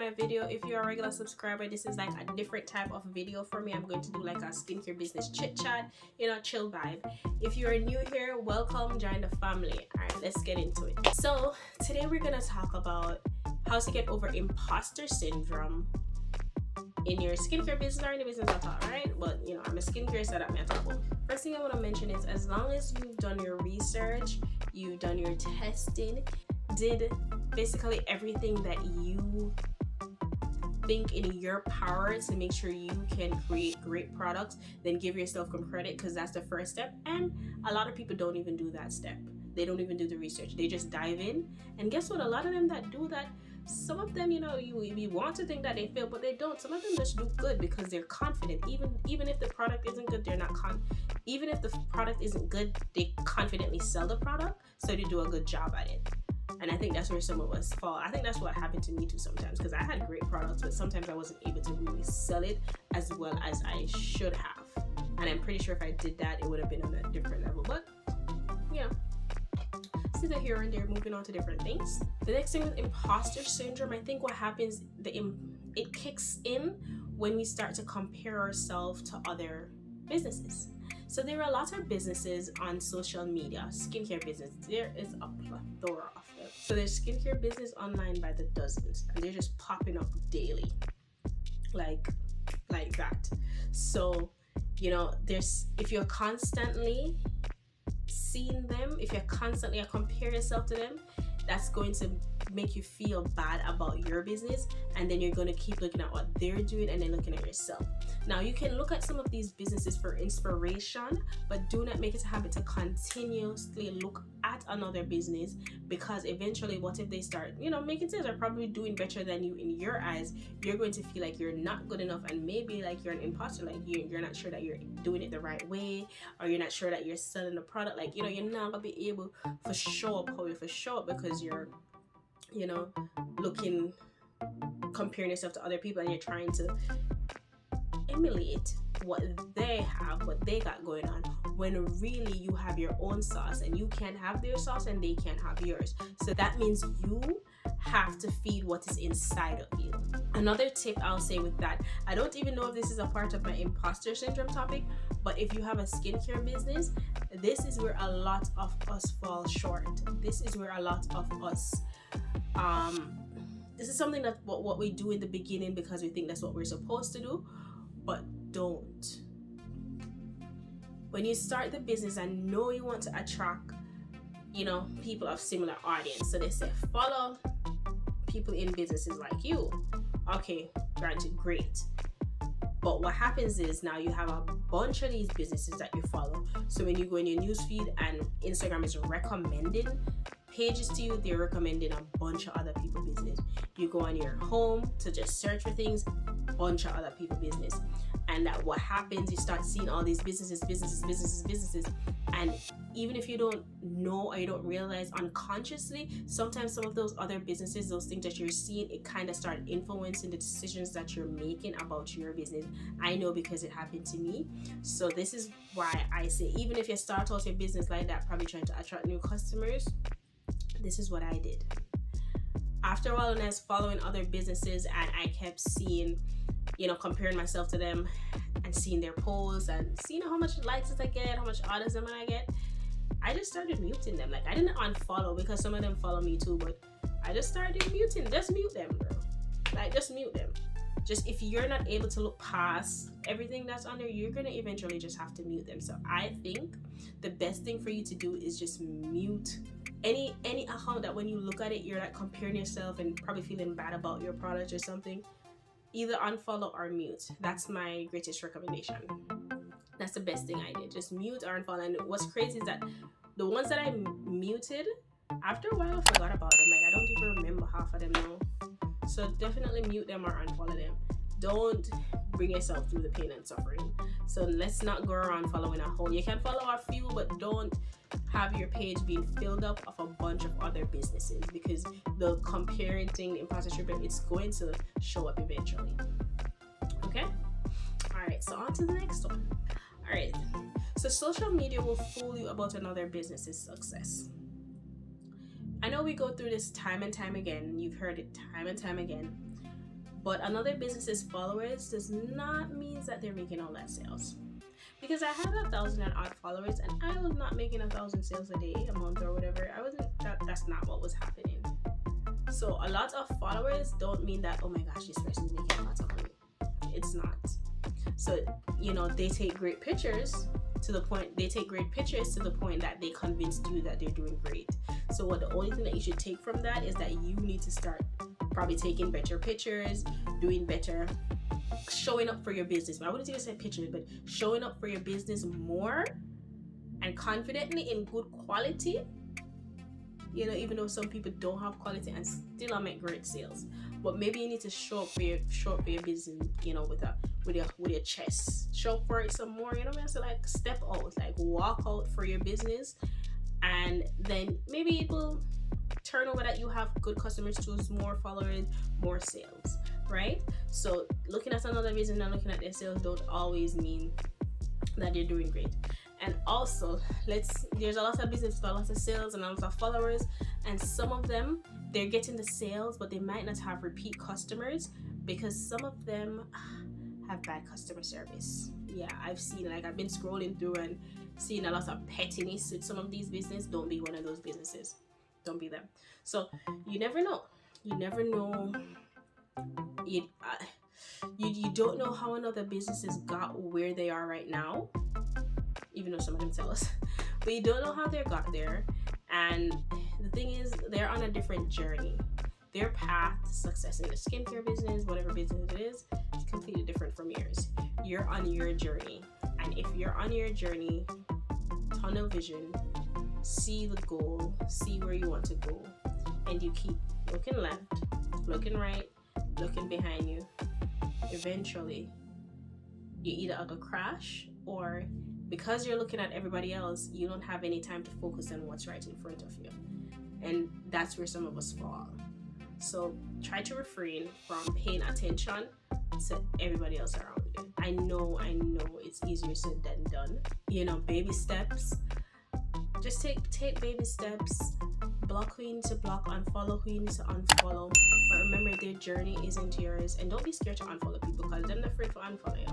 my video. If you're a regular subscriber, this is like a different type of video for me. I'm going to do like a skincare business chit chat, chill vibe. If you're new here, welcome, join the family. All right, let's get into it. So today we're gonna talk about how to get over imposter syndrome in your skincare business or in the business at all, right? But I'm a skincare setup method. First thing I want to mention is, as long as you've done your research, you've done your testing, did basically everything that you think in your power to make sure you can create great products, then give yourself some credit, because that's the first step. And a lot of people don't even do that step. They don't even do the research. They just dive in. And guess what? A lot of them that do that, some of them, you want to think that they fail, but they don't. Some of them just do good because they're confident. Even if the product isn't good, they're not even if the product isn't good, they confidently sell the product, so they do a good job at it. And I think that's where some of us fall. I think that's what happened to me too sometimes, because I had great products, but sometimes I wasn't able to really sell it as well as I should have. And I'm pretty sure if I did that, it would have been on a different level. But see the here and there, moving on to different things. The next thing with imposter syndrome, I think what happens, it kicks in when we start to compare ourselves to other businesses. So there are lots of businesses on social media, skincare business. There is a plethora of them. So there's skincare business online by the dozens, and they're just popping up daily, like that. So if you're constantly seeing them, if you're constantly compare yourself to them, that's going to make you feel bad about your business, and then you're going to keep looking at what they're doing and then looking at yourself. Now, you can look at some of these businesses for inspiration, but do not make it a habit to continuously look at another business, because eventually, what if they start making sales, are probably doing better than you in your eyes? You're going to feel like you're not good enough, and maybe like you're an imposter, like you're not sure that you're doing it the right way, or you're not sure that you're selling the product, like you're not gonna be able to show up how you for show up, because you're comparing yourself to other people, and you're trying to emulate what they have, what they got going on, when really you have your own sauce, and you can't have their sauce and they can't have yours. So that means you have to feed what is inside of you. Another tip I'll say with that, I don't even know if this is a part of my imposter syndrome topic, but if you have a skincare business, this is where a lot of us fall short. This is where a lot of us this is something that what we do in the beginning because we think that's what we're supposed to do, but don't. When you start the business, I know you want to attract people of similar audience, so they say follow people in businesses like you. Okay, granted, great. But what happens is, now you have a bunch of these businesses that you follow. So when you go in your newsfeed and Instagram is recommending pages to you, they're recommending a bunch of other people's business. You go on your home to just search for things, bunch of other people's business. And that what happens, you start seeing all these businesses, and even if you don't know or you don't realize unconsciously, sometimes some of those other businesses, those things that you're seeing, it kind of start influencing the decisions that you're making about your business. I know, because it happened to me. So this is why I say, even if you start out your business like that, probably trying to attract new customers, this is what I did. After a while, when I was following other businesses and I kept seeing, comparing myself to them and seeing their posts and seeing how much likes I get, how much orders I get, I just started muting them. Like, I didn't unfollow, because some of them follow me too, but I just started muting. Just mute them, bro. Like, just mute them. Just, if you're not able to look past everything that's on there, you're gonna eventually just have to mute them. So I think the best thing for you to do is just mute any account that when you look at it, you're like comparing yourself and probably feeling bad about your product or something. Either unfollow or mute. That's my greatest recommendation. That's the best thing I did. Just mute or unfollow. And what's crazy is that the ones that I muted, after a while I forgot about them. Like, I don't even remember half of them now. So definitely mute them or unfollow them. Don't bring yourself through the pain and suffering. So let's not go around following a whole. You can follow a few, but don't have your page being filled up of a bunch of other businesses, because the comparing thing, the imposter syndrome, it's going to show up eventually. Okay? Alright, so on to the next one. Alright, so social media will fool you about another business's success. I know we go through this time and time again. You've heard it time and time again. But another business's followers does not mean that they're making all that sales. Because I have 1,000 and odd followers, and I was not making 1,000 sales a day, a month, or whatever. That's not what was happening. So a lot of followers don't mean that, oh my gosh, this person is making a lot of money. It's not. So, they take great pictures to the point that they convinced you that they're doing great. So the only thing that you should take from that is that you need to start probably taking better pictures, doing better, showing up for your business. I wouldn't even say pictures, but showing up for your business more and confidently in good quality. Even though some people don't have quality and still make great sales, but maybe you need to show up for your business, with your chest, show up for it some more. So like step out, like walk out for your business, and then maybe it will turn over that you have good customers too, more followers, more sales, right? So looking at another business and looking at their sales don't always mean that they're doing great. And also, there's a lot of business with a lot of sales and a lot of followers, and some of them, they're getting the sales, but they might not have repeat customers because some of them have bad customer service. Yeah, I've been scrolling through and seeing a lot of pettiness with some of these businesses. Don't be one of those businesses. Don't be them. So you never know. You don't know how another businesses got where they are right now, even though some of them tell us, but you don't know how they got there. And the thing is, they're on a different journey. Their path to success in the skincare business, whatever business it is completely different from yours. You're on your journey, and if you're on your journey, tunnel vision, see the goal, see where you want to go, and you keep looking left, looking right, looking behind you, eventually you either have to crash, or because you're looking at everybody else, you don't have any time to focus on what's right in front of you. And that's where some of us fall. So try to refrain from paying attention to everybody else around you. I know it's easier said than done. Baby steps. Just take baby steps. Block who you need to block, unfollow who you need to unfollow. But remember, their journey isn't yours, and don't be scared to unfollow people because they're not afraid to unfollow you.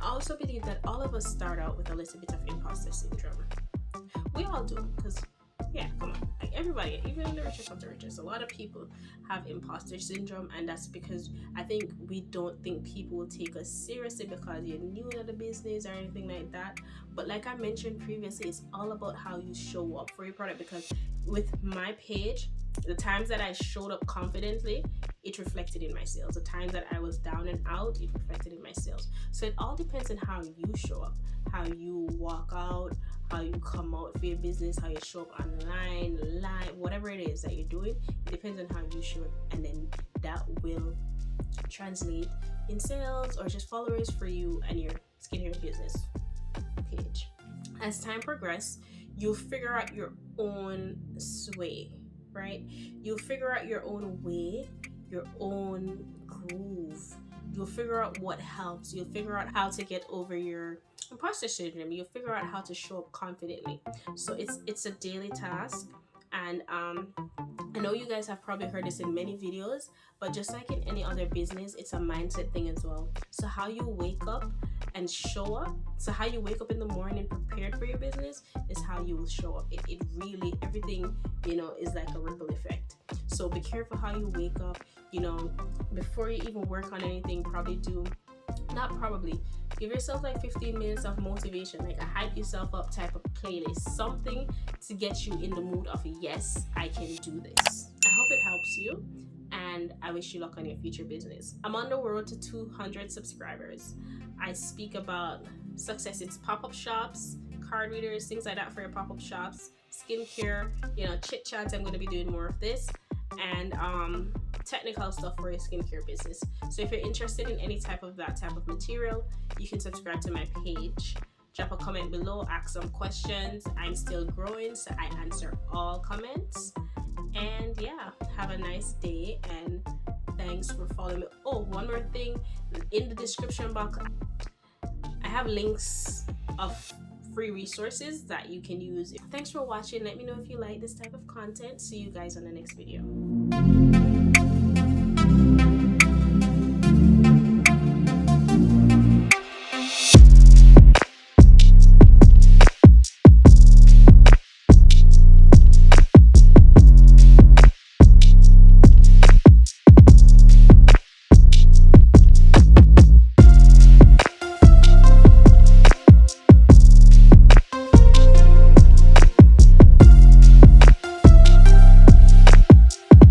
I also believe that all of us start out with a little bit of imposter syndrome. We all do, because come on, like everybody, even the richest of the richest, a lot of people have imposter syndrome, and that's because I think we don't think people will take us seriously because you're new to the business or anything like that. But like I mentioned previously, it's all about how you show up for your product, because with my page, the times that I showed up confidently, it reflected in my sales. The times that I was down and out, it reflected in my sales. So it all depends on how you show up, how you walk out, how you come out for your business, how you show up online, live, whatever it is that you're doing. It depends on how you show up, and then that will translate in sales or just followers for you and your skincare business page. As time progresses, you'll figure out your own sway, right? You'll figure out your own way, your own groove. You'll figure out what helps. You'll figure out how to get over your imposter syndrome. You'll figure out how to show up confidently. So it's a daily task. And I know you guys have probably heard this in many videos, but just like in any other business, it's a mindset thing as well. So how you wake up and show up, so how you wake up in the morning prepared for your business is how you will show up. It really, everything, is like a ripple effect. So be careful how you wake up, before you even work on anything. Give yourself like 15 minutes of motivation, like a hype yourself up type of playlist, something to get you in the mood of, yes, I can do this. I hope it helps you, and I wish you luck on your future business. I'm on the road to 200 subscribers. I speak about success. It's pop-up shops, card readers, things like that for your pop-up shops, skincare, chit-chat. I'm going to be doing more of this, and technical stuff for your skincare business. So if you're interested in any type of material, you can subscribe to my page. Drop a comment below, ask some questions. I'm still growing, so I answer all comments. And have a nice day, and thanks for following me. Oh, one more thing, in the description box I have links of free resources that you can use. Thanks for watching. Let me know if you like this type of content. See you guys on the next video.